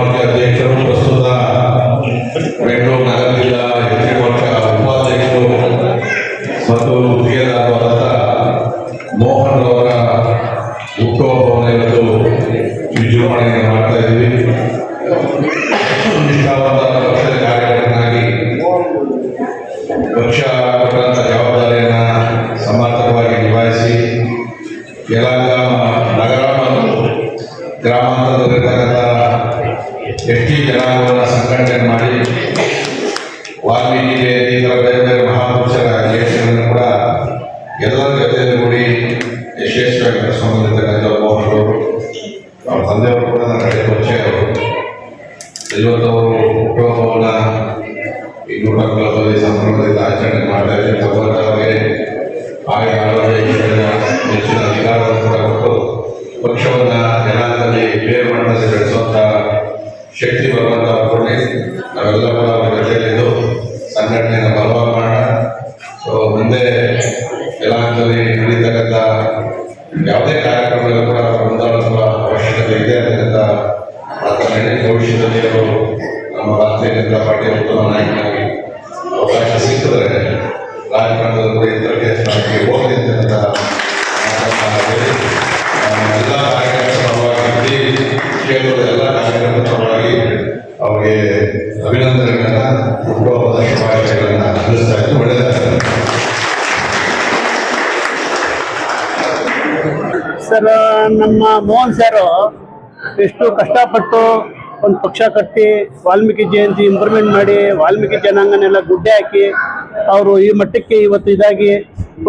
ಅಧ್ಯಕ್ಷರು ಪ್ರಸ್ತುತ ಬೆಂಗಳೂರು ನಗರ ಜಿಲ್ಲಾ ಹೆಚ್ಚಿನ ಮೋರ್ಚಾ ಉಪಾಧ್ಯಕ್ಷರು ಮತ್ತು ಗುತ್ತಿಗೆದಾರರಾದ ಮೋಹನ್ ಅವರ ಹುಟ್ಟುಹಬ್ಬವನ್ನು ಇವತ್ತು ವಿಜೃಂಭಣೆಯಿಂದ ಮಾಡ್ತಾ ಇದ್ದೀವಿ. ನಿಷ್ಠಾವಂತ ಪಕ್ಷದ ಕಾರ್ಯಕರ್ತನಾಗಿ ಪಕ್ಷ ಕೊಟ್ಟಂತ ಜವಾಬ್ದಾರಿಯನ್ನು ಸಮರ್ಥವಾಗಿ ನಿಭಾಯಿಸಿ ಯಲಹಂಕ ನಗರ ಮತ್ತು ಗ್ರಾಮಾಂತರದಲ್ಲಿರ್ತಕ್ಕಂಥ ಎಸ್ ಟಿ ಜನಾಂಗವನ್ನು ಸಂಘಟನೆ ಮಾಡಿ ವಾಲ್ಮೀಕಿ ಜಯಂತಿ ಇತರ ಬೇರೆ ಬೇರೆ ಮಹಾಪುರುಷರ ಜಯಂತಿಗಳನ್ನು ಕೂಡ ಎಲ್ಲರ ಜೊತೆಯಲ್ಲಿ ಕೂಡಿ ಯಶಸ್ವಿಯಾಗಿ ನಡೆಸ್ಕೊಂಡು ಬಂದಿರ್ತಕ್ಕಂಥ ಮೋಹನ್ ಅವರು, ಅವ್ರ ತಂದೆಯವರು ಕೂಡ ನನ್ನ ಕಡೆ ಪರಿಚಯ ಅವರು. ಇವತ್ತವರು ಹುಟ್ಟುಹಬ್ಬವನ್ನು ಈ 140 ಸಂಭ್ರಮದಿಂದ ಆಚರಣೆ ಮಾಡ್ತಾ ಇದ್ದಾರೆ. ಭಗವಂತ ಅವರಿಗೆ ಆಯ ಆರೋಗ್ಯ ಹೆಚ್ಚಿನ ಅಧಿಕಾರವನ್ನು ಕೂಡ ಕೊಟ್ಟು ಪಕ್ಷವನ್ನು ಜನಾಂಗದಲ್ಲಿ ಬೇರೆ ಮಟ್ಟದಲ್ಲಿ ಬೆಳೆಸುವಂಥ ಶಕ್ತಿ ಬರುವಂಥ ಕೊಡಿ. ನಾವೆಲ್ಲ ಕೂಡ ಅವರ ಜೊತೆಯಲ್ಲಿದ್ದು ಸಂಘಟನೆಯನ್ನು ಬಲವಾಗಿ ಮಾಡೋಣ. ಸೊ ಮುಂದೆ ಯಲಹಂಕದಲ್ಲಿ ನಡೀತಕ್ಕಂಥ ಯಾವುದೇ ಕಾರ್ಯಕ್ರಮಗಳು ಕೂಡ ಮುಂದಾಡುವ ಅವಶ್ಯಕತೆ ಇದೆ ಅಂತಕ್ಕಂಥ ಪ್ರಾರ್ಥನೆ. ಭವಿಷ್ಯದಲ್ಲಿ ಅವರು ನಮ್ಮ ರಾಷ್ಟ್ರೀಯ ಜನತಾ ಪಾರ್ಟಿಯ ಉತ್ತಮ ನಾಯಕನಾಗಿ ಅವಕಾಶ ಸಿಕ್ಕಿದ್ರೆ ರಾಜಕಾರಣದ ಕೂಡ ಇತರಕ್ಕೆ ಸ್ಥಾನಕ್ಕೆ ಹೋಗಲಿ ಅಂತಕ್ಕಂಥ ಎಲ್ಲ ಕಾರ್ಯಕರ್ತರ ಪರವಾಗಿ ಕ್ಷೇತ್ರದ ಎಲ್ಲ ಕಾರ್ಯಕರ್ತರ ಪರವಾಗಿ ಅವರಿಗೆ ಅಭಿನಂದನೆಗಳನ್ನ ಹುಟ್ಟುಹಬ್ಬದ ಶುಭಾಶಯಗಳನ್ನು ತಿಳಿಸ್ತಾ ಇದ್ದು ಒಳ್ಳೆಯದಾಗ್ತದೆ. ಸರ್, ನಮ್ಮ ಮೋಹನ್ ಸರ್ ಎಷ್ಟು ಕಷ್ಟಪಟ್ಟು ಒಂದು ಪಕ್ಷ ಕಟ್ಟಿ ವಾಲ್ಮೀಕಿ ಜಯಂತಿ ಇಂಪ್ರೂವ್ಮೆಂಟ್ ಮಾಡಿ ವಾಲ್ಮೀಕಿ ಜನಾಂಗನೆಲ್ಲ ಗುಡ್ಡೆ ಹಾಕಿ ಅವರು ಈ ಮಟ್ಟಕ್ಕೆ ಇವತ್ತು ಇದಾಗಿ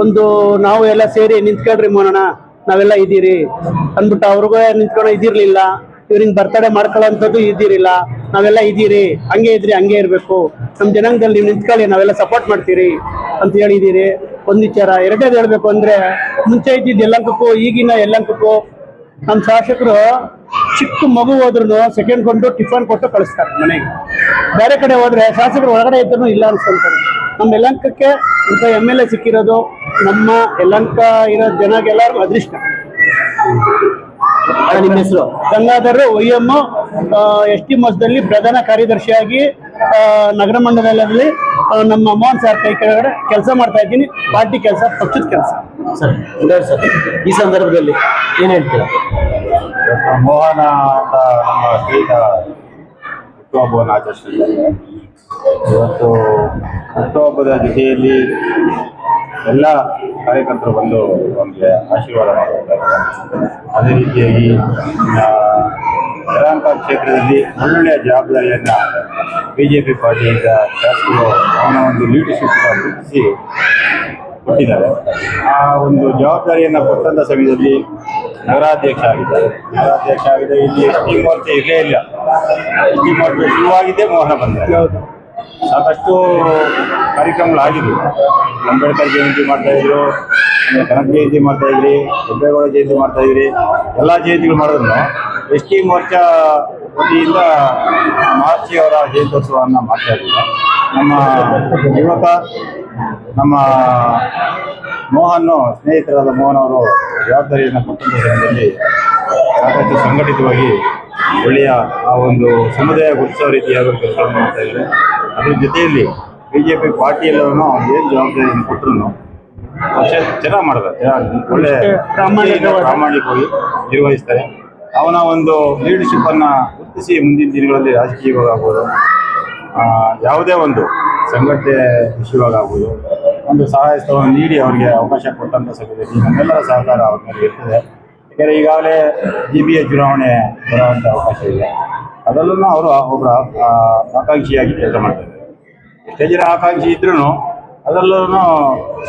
ಒಂದು ನಾವು ಎಲ್ಲ ಸೇರಿ ನಿಂತ್ಕೊಳ್ರಿ ಮೋನಣ್ಣ ನಾವೆಲ್ಲ ಇದ್ದೀರಿ ಅಂದ್ಬಿಟ್ಟು ಅವ್ರಿಗೂ ನಿಂತ್ಕೊಂಡು ಇದಿರಲಿಲ್ಲ. ಇವ್ರಿಗೆ ಬರ್ತಡೇ ಮಾಡ್ಕೊಳ್ಳೋಂಥದ್ದು ಇದ್ದಿರಿಲ್ಲ. ನಾವೆಲ್ಲ ಇದ್ದೀರಿ, ಹಂಗೆ ಇದ್ರಿ, ಹಂಗೆ ಇರಬೇಕು, ನಮ್ಮ ಜನಾಂಗದಲ್ಲಿ ನೀವು ನಿಂತ್ಕೊಳ್ಳಿ, ನಾವೆಲ್ಲ ಸಪೋರ್ಟ್ ಮಾಡ್ತೀರಿ ಅಂತ ಹೇಳಿದ್ದೀರಿ. ಒಂದು ವಿಚಾರ. ಎರಡನೇದು ಹೇಳಬೇಕು ಅಂದರೆ, ಮುಂಚೆ ಇದ್ದಿದ್ದು ಯಲಹಂಕಕ್ಕೂ ಈಗಿನ ಯಲಹಂಕಕ್ಕೂ ನಮ್ಮ ಶಾಸಕರು ಚಿಕ್ಕ ಮಗು ಹೋದ್ರೂ ಸೆಕೆಂಡ್ ಕೊಂಡು ಟಿಫನ್ ಕೊಟ್ಟು ಕಳಿಸ್ತಾರೆ ಮನೆಗೆ. ಬೇರೆ ಕಡೆ ಹೋದ್ರೆ ಶಾಸಕರು ಒಳಗಡೆ ಇದ್ರೂ ಇಲ್ಲ ಅನ್ಸ್ಕೊಂತಾರೆ. ನಮ್ಮ ಯಲಹಂಕಕ್ಕೆ ಅಂತ MLA ಸಿಕ್ಕಿರೋದು ನಮ್ಮ ಯಲಹಂಕ ಇರೋ ಜನಗೆಲ್ಲರಿಗೂ ಅದೃಷ್ಟ. ನಿಮ್ಮ ಹೆಸರು ಗಂಗಾಧರ್ OM ST ಮೋಸದಲ್ಲಿ ಪ್ರಧಾನ ಕಾರ್ಯದರ್ಶಿಯಾಗಿ ನಗರ ಮಂಡಲದಲ್ಲಿ ನಮ್ಮ ಮೋಹನ್ ಸರ್ ಕೈ ಕೆಳಗಡೆ ಕೆಲಸ ಮಾಡ್ತಾ ಇದ್ದೀನಿ. ಪಾರ್ಟಿ ಕೆಲಸ, ಪಕ್ಷದ ಕೆಲಸ. ಸರ್ ಈ ಸಂದರ್ಭದಲ್ಲಿ ಏನು ಹೇಳ್ತೀರಾ? ಮೋಹನ ಅಂತ ನಮ್ಮ ಸ್ನೇಹಿತ ಹುಟ್ಟುಹಬ್ಬವನ್ನು ಆಚರಿಸಿದ್ದಾರೆ. ಇವತ್ತು ಹುಟ್ಟುಹಬ್ಬದ ಜೊತೆಯಲ್ಲಿ ಎಲ್ಲ ಕಾರ್ಯಕರ್ತರು ಬಂದು ನಮಗೆ ಆಶೀರ್ವಾದ ಮಾಡುತ್ತಾರೆ. ಅದೇ ರೀತಿಯಾಗಿ ಯಲಹಂಕ ಕ್ಷೇತ್ರದಲ್ಲಿ ಒಳ್ಳೊಳ್ಳೆಯ ಜವಾಬ್ದಾರಿಯನ್ನು BJP ಪಾರ್ಟಿಯಿಂದ ಶಾಸಕರು ಅವನ ಒಂದು ಲೀಡರ್ಶಿಪ್ ಗುರುತಿಸಿ ಕೊಟ್ಟಿದ್ದಾರೆ. ಆ ಒಂದು ಜವಾಬ್ದಾರಿಯನ್ನು ಕೊಟ್ಟಂಥ ಸಮಯದಲ್ಲಿ ನಗರಾಧ್ಯಕ್ಷ ಆಗಿದ್ದಾರೆ. ಇಲ್ಲಿ ST ಮೋರ್ಚೆ ಇರಲೇ ಇಲ್ಲ. ST ಮೋರ್ಚೆ ಶುರುವಾಗಿದ್ದೇ ಮೋಹನ ಬಂದರೆ ಸಾಕಷ್ಟು ಕಾರ್ಯಕ್ರಮಗಳಾಗಿದ್ವು. ಅಂಬೇಡ್ಕರ್ ಜಯಂತಿ ಮಾಡ್ತಾಯಿದ್ರು, ಕನಕ ಜಯಂತಿ ಮಾಡ್ತಾಯಿದ್ರಿ, ಕೆಂಪೇಗೌಡ ಜಯಂತಿ ಮಾಡ್ತಾಯಿದ್ರಿ. ಎಲ್ಲ ಜಯಂತಿಗಳು ಮಾಡಿದ್ರು ST ಮೋರ್ಚಾ ವತಿಯಿಂದ ಮಹರ್ಷಿಯವರ ಜಯಂತ್ಯೋತ್ಸವವನ್ನು ಮಾಡ್ತಾ ಇದ್ದೀವಿ. ನಮ್ಮ ಯುವಕ ನಮ್ಮ ಮೋಹನ್ ಸ್ನೇಹಿತರಾದ ಮೋಹನ್ ಅವರು ಜವಾಬ್ದಾರಿಯನ್ನು ಕೊಟ್ಟಂಥ ಸಮಯದಲ್ಲಿ ಸಾಕಷ್ಟು ಸಂಘಟಿತವಾಗಿ ಒಳ್ಳೆಯ ಆ ಒಂದು ಸಮುದಾಯ ಗುರುತಿಸೋ ರೀತಿಯಾದ ಕೆಲಸವನ್ನು ಮಾಡ್ತಾ ಇದ್ದಾರೆ. ಅದ್ರ ಜೊತೆಯಲ್ಲಿ BJP ಪಾರ್ಟಿಯಲ್ಲೂ ಏನು ಜವಾಬ್ದಾರಿಯನ್ನು ಕೊಟ್ಟರು ಪಕ್ಷ ಚೆನ್ನಾಗಿ ಮಾಡಿದ್ದಾರೆ. ಒಳ್ಳೆ ಪ್ರಾಮಾಣಿಕವಾಗಿ ನಿರ್ವಹಿಸ್ತಾರೆ. ಅವನ ಒಂದು ಲೀಡರ್ಶಿಪ್ಪನ್ನು ಗುರುತಿಸಿ ಮುಂದಿನ ದಿನಗಳಲ್ಲಿ ರಾಜಕೀಯವಾಗ್ಬೋದು, ಯಾವುದೇ ಒಂದು ಸಂಘಟನೆ ವಿಷಯವಾಗ್ಬೋದು, ಒಂದು ಸಹಾಯಸ್ಥವನ್ನು ನೀಡಿ ಅವರಿಗೆ ಅವಕಾಶ ಕೊಟ್ಟಂಥ ಸಮಯದಲ್ಲಿ ನಮ್ಮೆಲ್ಲರ ಸಹಕಾರ ಅವ್ರ ಮೇಲೆ ಇರ್ತದೆ. ಯಾಕೆಂದರೆ ಈಗಾಗಲೇ GBA ಚುನಾವಣೆ ಬರುವಂಥ ಅವಕಾಶ ಇದೆ. ಅದರಲ್ಲೂ ಅವರು ಒಬ್ಬರ ಆಕಾಂಕ್ಷಿಯಾಗಿ ಕೆಲಸ ಮಾಡ್ತಾರೆ. ಎಷ್ಟೇ ಜನ ಆಕಾಂಕ್ಷಿ ಇದ್ರೂ ಅದರಲ್ಲೂ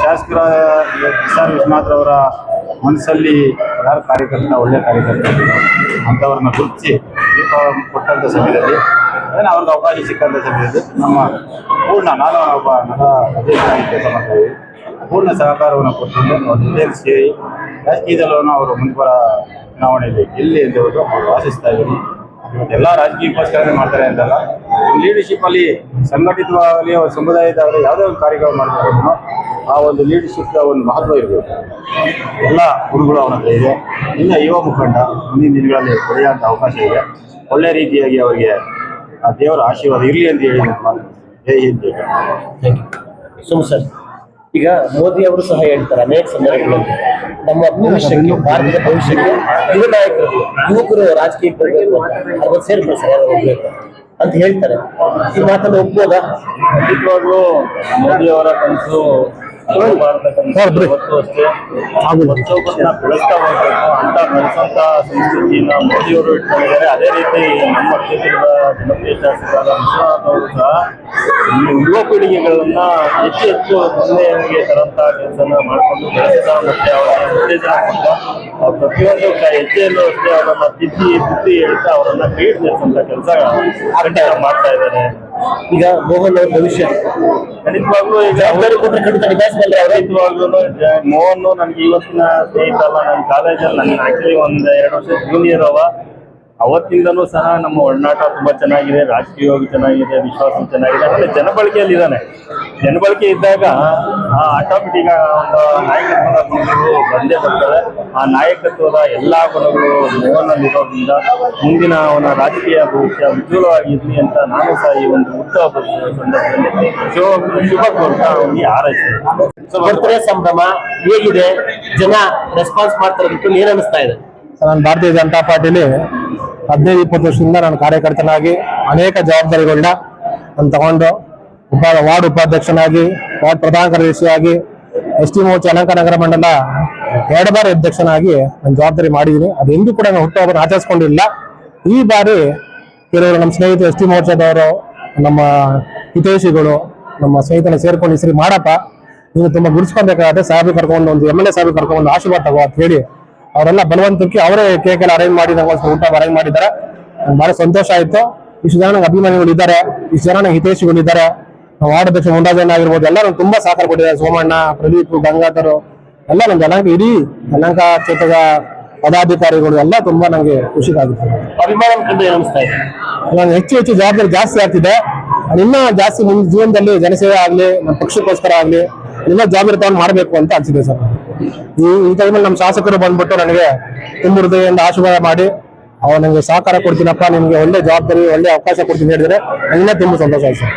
ಶಾಸಕರ SR ವಿಶ್ವನಾಥ್ರವರ ಮನಸ್ಸಲ್ಲಿ ಯಾರು ಕಾರ್ಯಕರ್ತ ಒಳ್ಳೆಯ ಕಾರ್ಯಕರ್ತ ಅಂಥವ್ರನ್ನ ಗುರುತಿಸಿ ದೀಪ ಕೊಟ್ಟಂಥ ಸಮಯದಲ್ಲಿ ಅದನ್ನು ಅವ್ರಿಗೆ ಅವಕಾಶ ಸಿಕ್ಕಂಥ ಸಮಯದಲ್ಲಿ ನಮ್ಮ ನಾನು ಒಬ್ಬ ನಗರ ಅಧ್ಯಕ್ಷರಾಗಿ ಕೆಲಸ ಮಾಡ್ತಾಯಿದ್ದೀವಿ. ಪೂರ್ಣ ಸಹಕಾರವನ್ನು ಕೊಟ್ಟಿದ್ದು ಅವ್ರ ಜೊತೆಯಲ್ಲಿ ಸೇರಿ ರಾಜಕೀಯದಲ್ಲೂ ಅವರು ಮುಂಬರ ಚುನಾವಣೆಯಲ್ಲಿ ಗೆಲ್ಲಿ ಎಂದು ಅವರು ಆಶಿಸ್ತಾ ಇದ್ದೀನಿ. ಇವತ್ತೆಲ್ಲ ರಾಜಕೀಯಕ್ಕೋಸ್ಕರನೇ ಮಾಡ್ತಾರೆ ಅಂತಲ್ಲ, ಲೀಡರ್ಶಿಪ್ಪಲ್ಲಿ ಸಂಘಟಿತವಾಗಲಿ ಅವ್ರ ಸಮುದಾಯದವರು ಯಾವುದೇ ಒಂದು ಕಾರ್ಯಕ್ರಮ ಮಾಡಬೇಕು, ಆ ಒಂದು ಲೀಡರ್ಶಿಪ್ ಒಂದು ಮಹತ್ವ ಇರಬೇಕು. ಎಲ್ಲ ಗುರುಗಳು ಅವನ ಹತ್ರ ಇದೆ. ಇನ್ನು ಯುವ ಮುಖಂಡ ಮುಂದಿನ ದಿನಗಳಲ್ಲಿ ಪಡೆಯುವಂಥ ಅವಕಾಶ ಇದೆ. ಒಳ್ಳೆ ರೀತಿಯಾಗಿ ಅವರಿಗೆ ಆ ದೇವರ ಆಶೀರ್ವಾದ ಇರಲಿ ಅಂತ ಹೇಳಿ ನಾನು ಮಾತು. Jai Hind Jai Karnataka. Thank you Soma sir. ಈಗ ಮೋದಿ ಅವರು ಸಹ ಹೇಳ್ತಾರೆ ಅನೇಕ ಸಂದರ್ಭಗಳಲ್ಲಿ ನಮ್ಮ ಭವಿಷ್ಯಕ್ಕೆ, ಭಾರತದ ಭವಿಷ್ಯಕ್ಕೆ ಯುವ ನಾಯಕರು, ಯುವಕರು ರಾಜಕೀಯಕ್ಕೆ ಬರಬೇಕು, ಅದ್ರ ಸೇರ್ತಾರೆ ಸರ್, ಯಾರು ಹೋಗ್ಬೇಕು ಅಂತ ಹೇಳ್ತಾರೆ. ಈ ಮಾತನ್ನು ಒಪ್ಬೋದಾ? ಖಂಡಿತವಾಗ್ಲೂ ಮೋದಿ ಅವರ ಕನಸು ಭಾರತ ಕನಸು ಇವತ್ತು ಅಷ್ಟೇ ಒತ್ತೊಬ್ಬರನ್ನ ಬೆಳೆಸ್ತಾ ಹೋಗ್ಬೇಕು ಅಂತ ಬೆಳೆಸಂತ ಸಂಸ್ಕೃತಿನ ಮೋದಿಯವರು ಇಟ್ಕೊಂಡಿದ್ದಾರೆ. ಅದೇ ರೀತಿ ನಮ್ಮ ಕ್ಷೇತ್ರದ ಜನಪ್ರಿಯ ಶಾಸಕರಾದ ವಿಶ್ವನಾಥ್ ಅವರು ಸಹ ಈ ಯುವ ಪೀಳಿಗೆಗಳನ್ನ ಹೆಚ್ಚು ಹೆಚ್ಚು ಮುಂದೆಗೆ ತರಂತ ಕೆಲಸನ ಮಾಡಿಕೊಂಡು ಬೆಳೆಸ್ತಾ ಮತ್ತೆ ಅವರ ಉತ್ತೇಜನ ಕೊಡ್ತಾ ಪ್ರತಿಯೊಂದು ಹೆಜ್ಜೆಯಲ್ಲೂ ಅಷ್ಟೇ ಅವರನ್ನ ಬುದ್ಧಿ ಹೇಳ್ತಾ ಅವರನ್ನ ಗೈಡ್ ನಡೆಸಂತ ಕೆಲಸ ಖಂಡಿತ ಮಾಡ್ತಾ ಇದ್ದಾರೆ. ಈಗ ಮೋಹನ್ ಅವ್ರ ಭವಿಷ್ಯ ಖಂಡಿತವಾಗ್ಲೂ ಈಗ ಜವಾಬ್ದಾರಿ ಕೊಟ್ಟರೆ ಖಂಡಿತ ನಿಭಾಯಿಸಬಲ್ಲ ಅವರು. ಖಂಡಿತವಾಗ್ಲೂ ಮೋಹನ್ ನನಗೆ ಇವತ್ತಿನ ಸ್ನೇಹಿತ ಅಲ್ಲ, ನನ್ನ ಕಾಲೇಜಲ್ಲಿ ನನ್ನ ಆಕ್ಚುಲಿ ಒಂದ್ 2 ವರ್ಷ ಜೂನಿಯರ್ ಅವತ್ತಿಂದನೂ ಸಹ ನಮ್ಮ ಒಡನಾಟ ತುಂಬಾ ಚೆನ್ನಾಗಿದೆ, ರಾಜಕೀಯವಾಗಿ ಚೆನ್ನಾಗಿದೆ, ವಿಶ್ವಾಸ ಚೆನ್ನಾಗಿದೆ, ಆಮೇಲೆ ಜನಬಳಕೆಯಲ್ಲಿ ಇದ್ದಾನೆ. ಜನಬಳಕೆ ಇದ್ದಾಗ ಆಟೋಮೆಟಿಕ್ ಒಂದು ನಾಯಕತ್ವದ ಗುಣಗಳು ಬಂದೇ ಬರ್ತವೆ. ಆ ನಾಯಕತ್ವದ ಎಲ್ಲಾ ಗುಣಗಳು ಮೋಹನಲ್ಲಿರೋದ್ರಿಂದ ಮುಂದಿನ ಅವನ ರಾಜಕೀಯ ಭವಿಷ್ಯ ಉಜ್ವಲವಾಗಿರ್ಲಿ ಅಂತ ನಾನು ಸಹ ಈ ಒಂದು ಹುಟ್ಟುಹಬ್ಬದ ಸಂದರ್ಭದಲ್ಲಿ ಶುಭ ಕೋರ್ತಾ ಅವನಿಗೆ ಹಾರೈಸ್ತೇನೆ. ಬರ್ತಾರೆ ಸಂಭ್ರಮ ಹೇಗಿದೆ, ಜನ ರೆಸ್ಪಾನ್ಸ್ ಮಾಡ್ತಾರದಕ್ಕೆ ಏನ್ ಅನಿಸ್ತಾ ಇದೆ? ನಾನು ಭಾರತೀಯ ಜನತಾ ಪಾರ್ಟಿಲಿ 15-20 ವರ್ಷದಿಂದ ನಾನು ಕಾರ್ಯಕರ್ತನಾಗಿ ಅನೇಕ ಜವಾಬ್ದಾರಿಗಳನ್ನ ನಾನು ತಗೊಂಡು ವಾರ್ಡ್ ಉಪಾಧ್ಯಕ್ಷನಾಗಿ, ವಾರ್ಡ್ ಪ್ರಧಾನ ಕಾರ್ಯದರ್ಶಿಯಾಗಿ, ST ಮೋರ್ಚಾ ಅಲಂಕಾರ ನಗರ ಮಂಡಲ 2 ಬಾರಿ ಅಧ್ಯಕ್ಷನಾಗಿ ನಾನು ಜವಾಬ್ದಾರಿ ಮಾಡಿದ್ದೀನಿ. ಅದು ಎಂದೂ ಕೂಡ ನಾನು ಹುಟ್ಟುಹಬ್ಬನ ಆಚರಿಸ್ಕೊಂಡಿಲ್ಲ. ಈ ಬಾರಿ ಕೆಲವರು ನಮ್ಮ ಸ್ನೇಹಿತರು ST ಮೋರ್ಚಾದವರು, ನಮ್ಮ ಹಿತೈಷಿಗಳು, ನಮ್ಮ ಸ್ನೇಹಿತನ ಸೇರ್ಕೊಂಡು ಈ ಸರಿ ಮಾಡಪ್ಪ ನೀವು ತುಂಬಾ ಗುರುಸ್ಕೊಬೇಕಾಗತ್ತೆ, ಸಾಹೇಬ್ ಕರ್ಕೊಂಡು ಒಂದು MLA ಸಾಹೇಬ್ ಕರ್ಕೊಂಡು ಆಶೀರ್ವಾದ ತಗೋ ಅಂತ ಹೇಳಿ ಅವರೆಲ್ಲ ಬಲವಂತಕ್ಕೆ ಅವರೇ ಕೇಕ್ ಎಲ್ಲ ಅರೇಂಜ್ ಮಾಡಿ ನಂಗೆ ಊಟ ಅರೇಂಜ್ ಮಾಡಿದ್ದಾರೆ. ನಂಗೆ ಬಹಳ ಸಂತೋಷ ಆಯ್ತು. ಇಷ್ಟು ಜನ ನಂಗೆ ಅಭಿಮಾನಿಗಳು ಇದ್ದಾರೆ, ಇಷ್ಟು ಜನ ನಂಗೆ ಹಿತೈಷಿಗಳು ಇದ್ದಾರೆ. ವಾರ್ಡ್ ಅಧ್ಯಕ್ಷ ಮುಂಡಾಜಣ್ಣ ಆಗಿರ್ಬೋದು, ಎಲ್ಲ ನಂಗೆ ತುಂಬಾ ಸಹಕಾರ ಕೊಟ್ಟಿದ್ದಾರೆ. ಸೋಮಣ್ಣ, ಪ್ರದೀಪ್, ಗಂಗಾಧರ್ ಎಲ್ಲ ನಮ್ಮ ಜನಾಂಗ, ಇಡೀ ಜನಾಂಗ ಕ್ಷೇತ್ರದ ಪದಾಧಿಕಾರಿಗಳು ಎಲ್ಲ ತುಂಬಾ ನಂಗೆ ಖುಷಿ ಆಗುತ್ತೆ. ಅಭಿಮಾನ ಕಂಡು ಏನ್ ಅನಿಸ್ತಾ ಇದೆ? ನಾನು ಹೆಚ್ಚು ಹೆಚ್ಚು ಜವಾಬ್ದಾರಿ ಜಾಸ್ತಿ ಆಗ್ತಿದೆ. ಇನ್ನ ಜಾಸ್ತಿ ಮುಂದೆ ಜೀವನದಲ್ಲಿ ಜನಸೇವೆ ಆಗ್ಲಿ, ನಮ್ಮ ಪಕ್ಷಕ್ಕೋಸ್ಕರ ಆಗ್ಲಿ ಇನ್ನ ಜವಾಬ್ದಾರಿ ತಗೊಂಡು ಮಾಡ್ಬೇಕು ಅಂತ ಅನ್ಸಿದೆ ಸರ್. ಈ ಟೈಮಲ್ಲಿ ನಮ್ಮ ಶಾಸಕರು ಬಂದ್ಬಿಟ್ಟು ನನಗೆ ತುಂಬ ಹೃದಯದಿಂದ ಆಶೀರ್ವಾದ ಮಾಡಿ ಅವ್ರು ನನಗೆ ಸಹಕಾರ ಕೊಡ್ತೀನಪ್ಪ, ನಿಮ್ಗೆ ಒಳ್ಳೆ ಜವಾಬ್ದಾರಿ, ಒಳ್ಳೆ ಅವಕಾಶ ಕೊಡ್ತೀನಿ ಹೇಳಿದ್ರೆ ನನಗೆ ತುಂಬ ಸಂತೋಷ ಆಯ್ತು ಸರ್.